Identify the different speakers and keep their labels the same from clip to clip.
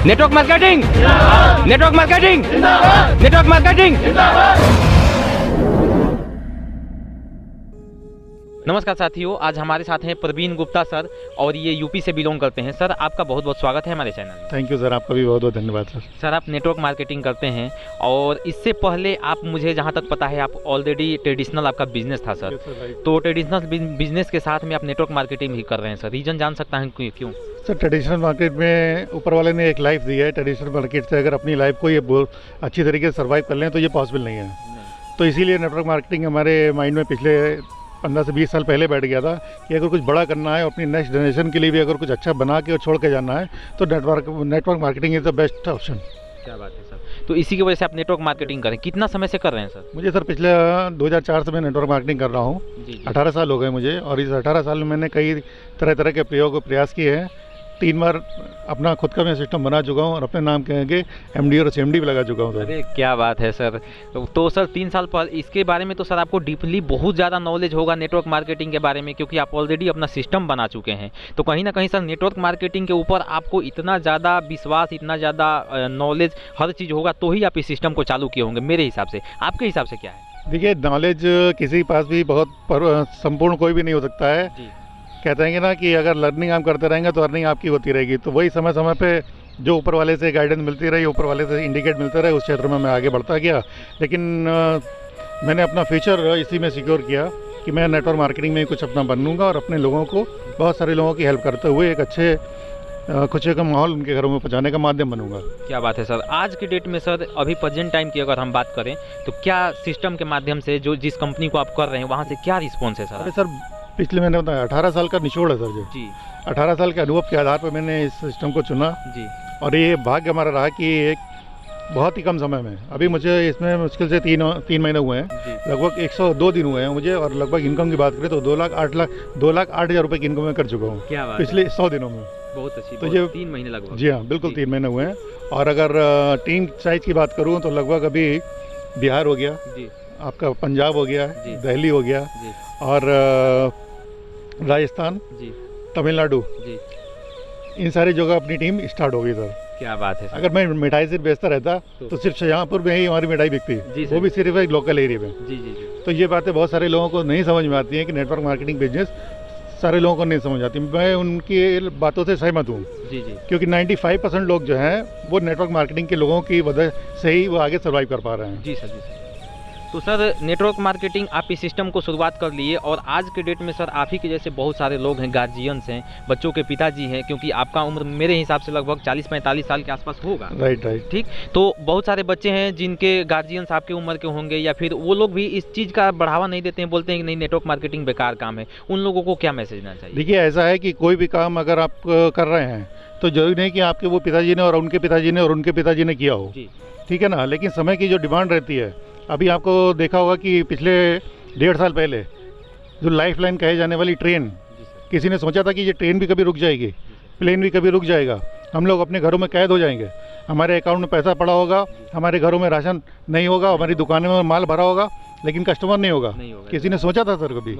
Speaker 1: Network marketing, network marketing, network marketing. नमस्कार साथियों, आज हमारे साथ हैं प्रवीण गुप्ता सर और ये यूपी से बिलोंग करते हैं। सर आपका बहुत बहुत स्वागत है हमारे चैनल में।
Speaker 2: थैंक यू सर, आपका भी बहुत बहुत धन्यवाद सर।
Speaker 1: सर आप नेटवर्क मार्केटिंग करते हैं और इससे पहले आप, मुझे जहाँ तक पता है, आप ऑलरेडी ट्रेडिशनल आपका बिजनेस था सर। तो ट्रेडिशनल बिजनेस के साथ में आप नेटवर्क मार्केटिंग भी कर रहे हैं सर, रीज़न जान सकता है क्यों?
Speaker 2: सर ट्रेडिशनल मार्केट में ऊपर वाले ने एक लाइफ दी है। ट्रेडिशनल मार्केट से अगर अपनी लाइफ को ये अच्छी तरीके से सर्वाइव कर लें तो ये पॉसिबल नहीं है। तो इसीलिए नेटवर्क मार्केटिंग हमारे माइंड में पिछले 15 से 20 साल पहले बैठ गया था कि अगर कुछ बड़ा करना है और अपनी नेक्स्ट जनरेशन के लिए भी अगर कुछ अच्छा बना के और छोड़ के जाना है तो network marketing is the best option.
Speaker 1: क्या बात है सर। तो इसी की वजह से आप नेटवर्क मार्केटिंग करें, कितना समय से कर रहे हैं सर?
Speaker 2: मुझे सर पिछले 2004 से मैं नेटवर्क मार्केटिंग कर रहा हूँ। 18 साल हो गए मुझे, और इस 18 साल में मैंने कई तरह के प्रयास किए हैं। 3 बार अपना खुद का मैं सिस्टम बना चुका हूँ और अपने नाम के आगे MD और CMD भी लगा चुका हूँ।
Speaker 1: अरे क्या बात है सर। तो सर 3 साल पर इसके बारे में तो सर आपको डीपली बहुत ज़्यादा नॉलेज होगा नेटवर्क मार्केटिंग के बारे में, क्योंकि आप ऑलरेडी अपना सिस्टम बना चुके हैं। तो कहीं ना कहीं सर नेटवर्क मार्केटिंग के ऊपर आपको इतना ज़्यादा विश्वास, इतना ज़्यादा नॉलेज, हर चीज़ होगा तो ही आप इस सिस्टम को चालू किए होंगे मेरे हिसाब से। आपके हिसाब से क्या है? देखिए,
Speaker 2: नॉलेज किसी के पास भी बहुत संपूर्ण कोई भी नहीं हो सकता है जी। कहते हैं कि ना कि अगर लर्निंग आप करते रहेंगे तो अर्निंग आपकी होती रहेगी। तो वही समय समय पे जो ऊपर वाले से गाइडेंस मिलती रही, ऊपर वाले से इंडिकेट मिलते रहे, उस क्षेत्र में मैं आगे बढ़ता गया। लेकिन मैंने अपना फ्यूचर इसी में सिक्योर किया कि मैं नेटवर्क मार्केटिंग में कुछ अपना बनूंगा और अपने लोगों को, बहुत सारे लोगों की हेल्प करते हुए एक अच्छे खुशी का माहौल उनके घरों में पहुँचाने का माध्यम बनूंगा।
Speaker 1: क्या बात है सर। आज की डेट में सर, अभी प्रेजेंट टाइम की अगर हम बात करें तो क्या सिस्टम के माध्यम से जो जिस कंपनी को आप कर रहे हैं वहाँ से क्या रिस्पॉन्स है सर?
Speaker 2: अरे सर, पिछले मैंने बताया 18 साल का निचोड़ है सर जो जी। 18 साल के अनुभव के आधार पर मैंने इस सिस्टम को चुना जी। और ये भाग्य हमारा रहा कि एक बहुत ही कम समय में, अभी मुझे इसमें मुश्किल से 3 महीने हुए हैं, लगभग 102 दिन हुए हैं मुझे, और लगभग इनकम की बात करें तो 2,08,000 रुपये की इनकम मैं कर चुका हूँ पिछले 100 दिनों में।
Speaker 1: बहुत अच्छी।
Speaker 2: तो ये
Speaker 1: 3 महीने लगभग।
Speaker 2: जी हाँ, बिल्कुल 3 महीने हुए हैं। और अगर टीम साइज की बात करूँ तो लगभग अभी बिहार हो गया जी, आपका पंजाब हो गया, दिल्ली हो गया जी, और राजस्थान जी, तमिलनाडु जी, इन सारी जगह अपनी टीम स्टार्ट हो गई सर।
Speaker 1: क्या बात है सर।
Speaker 2: अगर मैं मिठाई सिर्फ बेचता रहता तो सिर्फ शाहजहाँपुर में ही हमारी मिठाई बिकती, वो भी सिर्फ एक लोकल एरिया में जी जी जी। तो ये बातें बहुत सारे लोगों को नहीं समझ में आती हैं कि नेटवर्क मार्केटिंग बिजनेस सारे लोगों को नहीं समझ आती। मैं उनकी बातों से सहमत हूँ जी जी, क्योंकि 95% लोग जो हैं वो नेटवर्क मार्केटिंग के लोगों की वजह से ही वो आगे सर्वाइव कर पा रहे हैं। जी सर, जी सर। तो सर नेटवर्क मार्केटिंग आप इस सिस्टम को शुरुआत कर लिए, और आज के डेट में सर आप ही के जैसे बहुत सारे लोग हैं, गार्जियंस हैं, बच्चों के पिताजी हैं, क्योंकि आपका उम्र मेरे हिसाब से लगभग 40-45 साल के आसपास होगा। राइट। ठीक। तो बहुत सारे बच्चे हैं जिनके गार्जियंस आपके उम्र के होंगे, या फिर वो लोग भी इस चीज़ का बढ़ावा नहीं देते हैं, बोलते हैं कि नहीं नेटवर्क मार्केटिंग बेकार काम है। उन लोगों को क्या मैसेज देना चाहिए? देखिए, ऐसा है कि कोई भी काम अगर आप कर रहे हैं तो जरूरी नहीं कि आपके वो पिताजी ने और उनके पिताजी ने और उनके पिताजी ने किया हो, ठीक है ना। लेकिन समय की जो डिमांड रहती है, अभी आपको देखा होगा कि पिछले 1.5 साल पहले जो लाइफ लाइन कहे जाने वाली ट्रेन, किसी ने सोचा था कि ये ट्रेन भी कभी रुक जाएगी, प्लेन भी कभी रुक जाएगा, हम लोग अपने घरों में कैद हो जाएंगे, हमारे अकाउंट में पैसा पड़ा होगा, हमारे घरों में राशन नहीं होगा, हमारी दुकानों में माल भरा होगा, लेकिन कस्टमर नहीं होगा। किसी ने सोचा था सर कभी?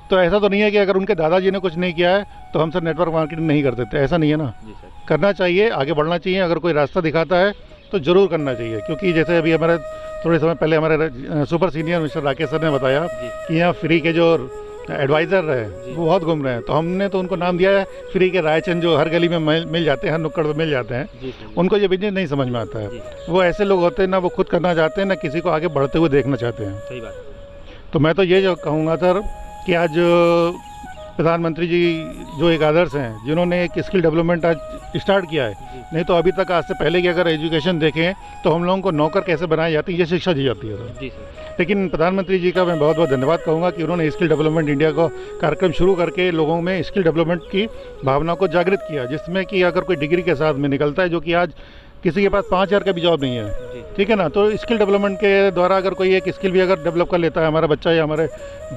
Speaker 2: तो ऐसा तो नहीं है कि अगर उनके दादाजी ने कुछ नहीं किया है तो हम सर नेटवर्क मार्केटिंग नहीं कर देते, ऐसा नहीं है ना। करना चाहिए, आगे बढ़ना चाहिए। अगर कोई रास्ता दिखाता है तो ज़रूर करना चाहिए, क्योंकि जैसे अभी हमारे थोड़े समय पहले हमारे super senior mister Rakesh sir ने बताया कि यहाँ फ्री के जो एडवाइज़र रहे वो बहुत घूम रहे हैं, तो हमने तो उनको नाम दिया है फ्री के रायचंद, जो हर गली में मिल जाते हैं, हर नुक्कड़ में मिल जाते हैं। उनको ये बिजनेस नहीं समझ में आता है। वो ऐसे लोग होते हैं ना, वो खुद करना चाहते हैं ना किसी को आगे बढ़ते हुए देखना चाहते हैं। सही बात। तो मैं तो ये जो कहूँगा सर कि आज प्रधानमंत्री जी जो एक आदर्श हैं, जिन्होंने एक स्किल डेवलपमेंट आज स्टार्ट किया है, नहीं तो अभी तक आज से पहले की अगर एजुकेशन देखें तो हम लोगों को नौकर कैसे बनाई जाती है, ये शिक्षा दी जाती है जी सर। लेकिन प्रधानमंत्री जी का मैं बहुत बहुत धन्यवाद कहूँगा कि उन्होंने स्किल डेवलपमेंट इंडिया को कार्यक्रम शुरू करके लोगों में स्किल डेवलपमेंट की भावना को जागृत किया, जिसमें कि अगर कोई डिग्री के साथ में निकलता है, जो कि आज किसी के पास 5,000 का भी जॉब नहीं है, ठीक है ना। तो स्किल डेवलपमेंट के द्वारा अगर कोई एक स्किल भी अगर डेवलप कर लेता है हमारा बच्चा या हमारे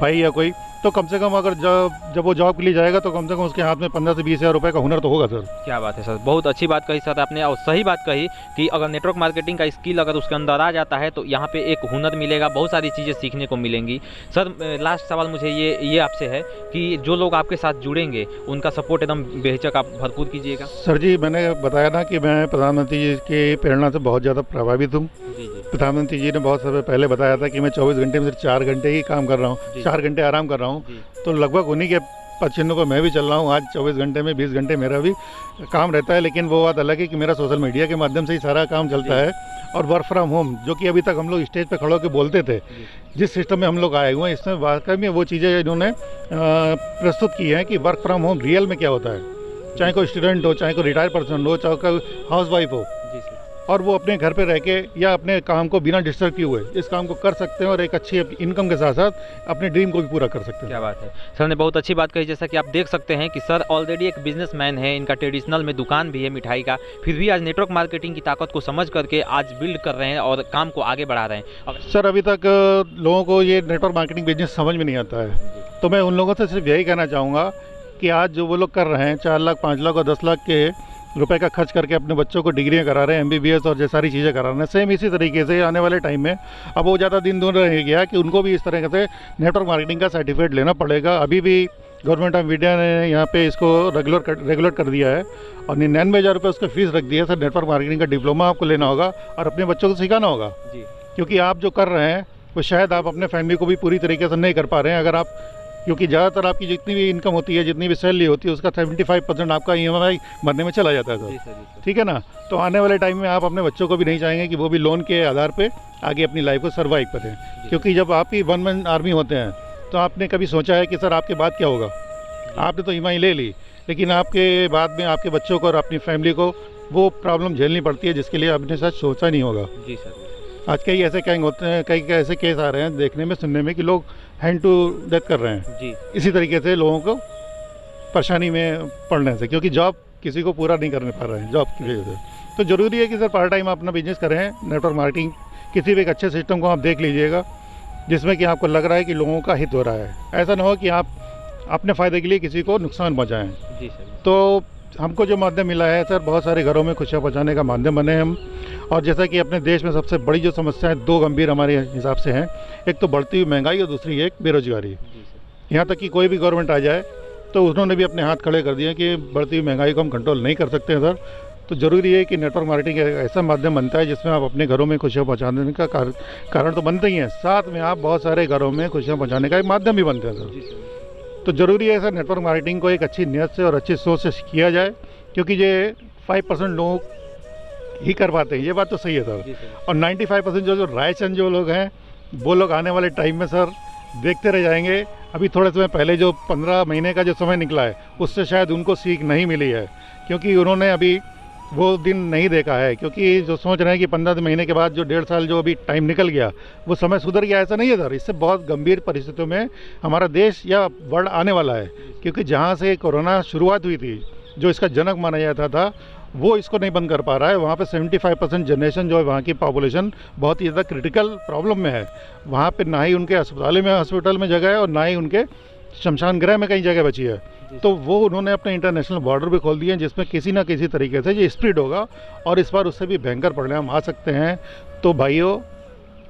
Speaker 2: भाई या कोई, तो कम से कम अगर जब वो जॉब के लिए जाएगा तो कम से कम उसके हाथ में 15 से 20 हज़ार रुपये का हुनर तो होगा सर।
Speaker 1: क्या बात है सर, बहुत अच्छी बात कही सर आपने, और सही बात कही कि अगर नेटवर्क मार्केटिंग का स्किल अगर उसके अंदर आ जाता है तो यहाँ पे एक हुनर मिलेगा, बहुत सारी चीज़ें सीखने को मिलेंगी। सर लास्ट सवाल मुझे ये आपसे है कि जो लोग आपके साथ जुड़ेंगे उनका सपोर्ट एकदम बेहिचक आप भरपूर कीजिएगा।
Speaker 2: सर जी, मैंने बताया ना कि मैं प्रधानमंत्री जी की प्रेरणा से बहुत ज़्यादा प्रभावित हूँ। प्रधानमंत्री जी ने बहुत समय पहले बताया था कि मैं 24 घंटे में सिर्फ 4 घंटे ही काम कर रहा हूँ, 4 घंटे आराम कर रहा हूँ। तो लगभग उन्हीं के पश्चिमों को मैं भी चल रहा हूँ। आज 24 घंटे में 20 घंटे मेरा भी काम रहता है, लेकिन वो बात अलग है कि मेरा सोशल मीडिया के माध्यम से ही सारा काम चलता है। और वर्क फ्रॉम होम, जो कि अभी तक हम लोग स्टेज पे खड़े होकर बोलते थे, जिस सिस्टम में हम लोग आए हुए हैं, इसमें वाकई में वो चीज़ें इन्होंने प्रस्तुत की हैं कि वर्क फ्रॉम होम रियल में क्या होता है। चाहे कोई स्टूडेंट हो, चाहे कोई रिटायर्ड पर्सन हो, चाहे कोई हाउस वाइफ हो, और वो अपने घर पे रह के या अपने काम को बिना डिस्टर्ब किए हुए इस काम को कर सकते हैं और एक अच्छी इनकम के साथ साथ अपने ड्रीम को भी पूरा कर सकते हैं।
Speaker 1: क्या बात है, सर ने बहुत अच्छी बात कही। जैसा कि आप देख सकते हैं कि सर ऑलरेडी एक बिजनेसमैन है, इनका ट्रेडिशनल में दुकान भी है मिठाई का, फिर भी आज नेटवर्क मार्केटिंग की ताकत को समझ करके आज बिल्ड कर रहे हैं और काम को आगे बढ़ा रहे हैं।
Speaker 2: सर अभी तक लोगों को ये नेटवर्क मार्केटिंग बिजनेस समझ में नहीं आता है, तो मैं उन लोगों से सिर्फ यही कहना चाहूँगा कि आज जो वो लोग कर रहे हैं 4 लाख 5 लाख और 10 लाख के रुपए का खर्च करके अपने बच्चों को डिग्रियां करा रहे हैं, MBBS और ये सारी चीज़ें करा रहे हैं, सेम इसी तरीके से आने वाले टाइम में अब वो ज़्यादा दिन दूर रह गया कि उनको भी इस तरह से नेटवर्क मार्केटिंग का सर्टिफिकेट लेना पड़ेगा। अभी भी गवर्नमेंट ऑफ इंडिया ने यहाँ पे इसको रेगुलर कर दिया है और 99,000 रुपये उसका फीस रख दिया है। सर नेटवर्क मार्केटिंग का डिप्लोमा आपको लेना होगा और अपने बच्चों को सिखाना होगा जी, क्योंकि आप जो कर रहे हैं वो शायद आप अपने फैमिली को भी पूरी तरीके से नहीं कर पा रहे हैं। अगर आप, क्योंकि ज़्यादातर आपकी जितनी भी इनकम होती है, जितनी भी सैलरी होती है, उसका 75% आपका EMI भरने में चला जाता है सर। ठीक है ना, तो आने वाले टाइम में आप अपने बच्चों को भी नहीं चाहेंगे कि वो भी लोन के आधार पे आगे अपनी लाइफ को सर्वाइव करें, क्योंकि जब आप ही वन मैन आर्मी होते हैं तो आपने कभी सोचा है कि सर आपके बाद क्या होगा? आपने तो EMI ले ली, लेकिन आपके बाद में आपके बच्चों को और अपनी फैमिली को वो प्रॉब्लम झेलनी पड़ती है जिसके लिए आपने शायद सोचा नहीं होगा। जी सर, आज कई ऐसे गैंग होते हैं, कई ऐसे केस आ रहे हैं देखने में सुनने में कि लोग हैंड टू डेथ कर रहे हैं जी, इसी तरीके से लोगों को परेशानी में पड़ने से, क्योंकि जॉब किसी को पूरा नहीं करने पा रहे हैं जॉब की वजह से। तो ज़रूरी है कि सर पार्ट टाइम अपना बिजनेस करें। नेटवर्क मार्केटिंग किसी भी एक अच्छे सिस्टम को आप देख लीजिएगा जिसमें कि आपको लग रहा है कि लोगों का हित हो रहा है। ऐसा ना हो कि आप अपने फ़ायदे के लिए किसी को नुकसान पहुँचाएँ। जी सर, तो हमको जो माध्यम मिला है सर, बहुत सारे घरों में खुशियाँ पहुँचाने का माध्यम बने हम। और जैसा कि अपने देश में सबसे बड़ी जो समस्या है, 2 गंभीर हमारे हिसाब से हैं, एक तो बढ़ती हुई महंगाई और दूसरी एक बेरोजगारी। यहाँ तक कि कोई भी गवर्नमेंट आ जाए तो उन्होंने भी अपने हाथ खड़े कर दिए कि बढ़ती हुई महंगाई को हम कंट्रोल नहीं कर सकते हैं सर। तो ज़रूरी है कि नेटवर्क मार्केटिंग ऐसा माध्यम बनता है जिसमें आप अपने घरों में खुशियाँ पहुँचाने का कारण तो बनते ही हैं, साथ में आप बहुत सारे घरों में खुशियाँ पहुँचाने का एक माध्यम भी बनते हैं सर। तो ज़रूरी है सर नेटवर्क मार्केटिंग को एक अच्छी नीयत से और अच्छी सोच से किया जाए, क्योंकि ये 5% लोग ही कर पाते हैं, ये बात तो सही है सर। और 95% जो रायचंद जो लोग हैं वो लोग आने वाले टाइम में सर देखते रह जाएंगे। अभी थोड़े समय पहले जो 15 महीने का जो समय निकला है उससे शायद उनको सीख नहीं मिली है, क्योंकि उन्होंने अभी वो दिन नहीं देखा है। क्योंकि जो सोच रहे हैं कि 15 महीने के बाद जो 1.5 साल जो अभी टाइम निकल गया वो समय सुधर गया, ऐसा नहीं है सर। इससे बहुत गंभीर परिस्थितियों में हमारा देश या वर्ल्ड आने वाला है, क्योंकि जहाँ से कोरोना शुरुआत हुई थी, जो इसका जनक माना जाता था, वो इसको नहीं बंद कर पा रहा है। वहाँ पे 75% जनरेशन जो है, वहाँ की पॉपुलेशन बहुत ही ज़्यादा क्रिटिकल प्रॉब्लम में है। वहाँ पे ना ही उनके हॉस्पिटल में जगह है और ना ही उनके शमशान गृह में कहीं जगह बची है। तो वो उन्होंने अपने इंटरनेशनल बॉर्डर भी खोल दिए हैं, जिसमें किसी ना किसी तरीके से ये स्प्रेड होगा और इस बार उससे भी भयंकर परिणाम आ सकते हैं। तो भाइयों,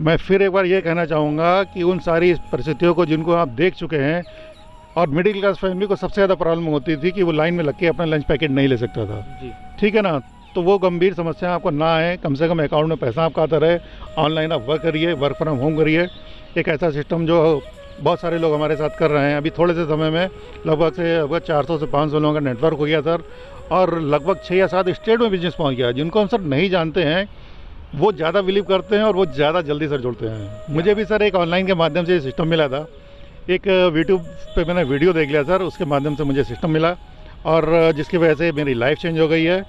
Speaker 2: मैं फिर एक बार ये कहना चाहूँगा कि उन सारी परिस्थितियों को जिनको आप देख चुके हैं, और मिडिल क्लास फैमिली को सबसे ज़्यादा प्रॉब्लम होती थी कि वो लाइन में लग के अपना लंच पैकेट नहीं ले सकता था जी, ठीक है ना। तो वो गंभीर समस्या आपको ना आए, कम से कम अकाउंट में पैसा आपका आता रहे। ऑनलाइन आप वर्क करिए, वर्क फ्रॉम होम करिए। एक ऐसा सिस्टम जो बहुत सारे लोग हमारे साथ कर रहे हैं। अभी थोड़े से समय में लगभग 400 से 500 लोगों का नेटवर्क हो गया सर, और लगभग 6 या 7 स्टेट में बिजनेस पहुँच गया। जिनको हम सर नहीं जानते हैं वो ज़्यादा बिलीव करते हैं और वो ज़्यादा जल्दी सर जुड़ते हैं। मुझे भी सर एक ऑनलाइन के माध्यम से सिस्टम मिला था, एक यूट्यूब पे मैंने वीडियो देख लिया सर, उसके माध्यम से मुझे सिस्टम मिला और जिसकी वजह से मेरी लाइफ चेंज हो गई है।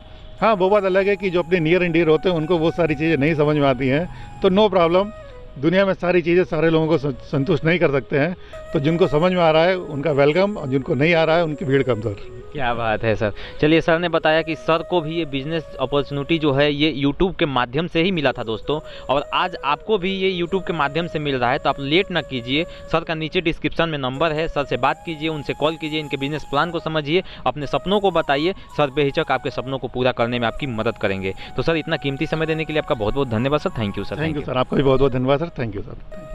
Speaker 2: हाँ, वो बात अलग है कि जो अपने नियर एंड डियर होते हैं उनको वो सारी चीज़ें नहीं समझ में आती हैं, तो नो प्रॉब्लम। दुनिया में सारी चीज़ें सारे लोगों को संतुष्ट नहीं कर सकते हैं। तो जिनको समझ में आ रहा है उनका वेलकम, और जिनको नहीं आ रहा है उनकी भीड़ कम सर।
Speaker 1: क्या बात है सर। चलिए, सर ने बताया कि सर को भी ये बिजनेस अपॉर्चुनिटी जो है ये यूट्यूब के माध्यम से ही मिला था दोस्तों, और आज आपको भी ये यूट्यूब के माध्यम से मिल रहा है। तो आप लेट ना कीजिए, सर का नीचे डिस्क्रिप्शन में नंबर है, सर से बात कीजिए, उनसे कॉल कीजिए, इनके बिजनेस प्लान को समझिए, अपने सपनों को बताइए। सर बेहिचक आपके सपनों को पूरा करने में आपकी मदद करेंगे। तो सर, इतना कीमती समय देने के लिए आपका बहुत बहुत धन्यवाद sir. Thank you sir.
Speaker 2: Thank you sir, आपका भी बहुत बहुत धन्यवाद सर। Thank you sir.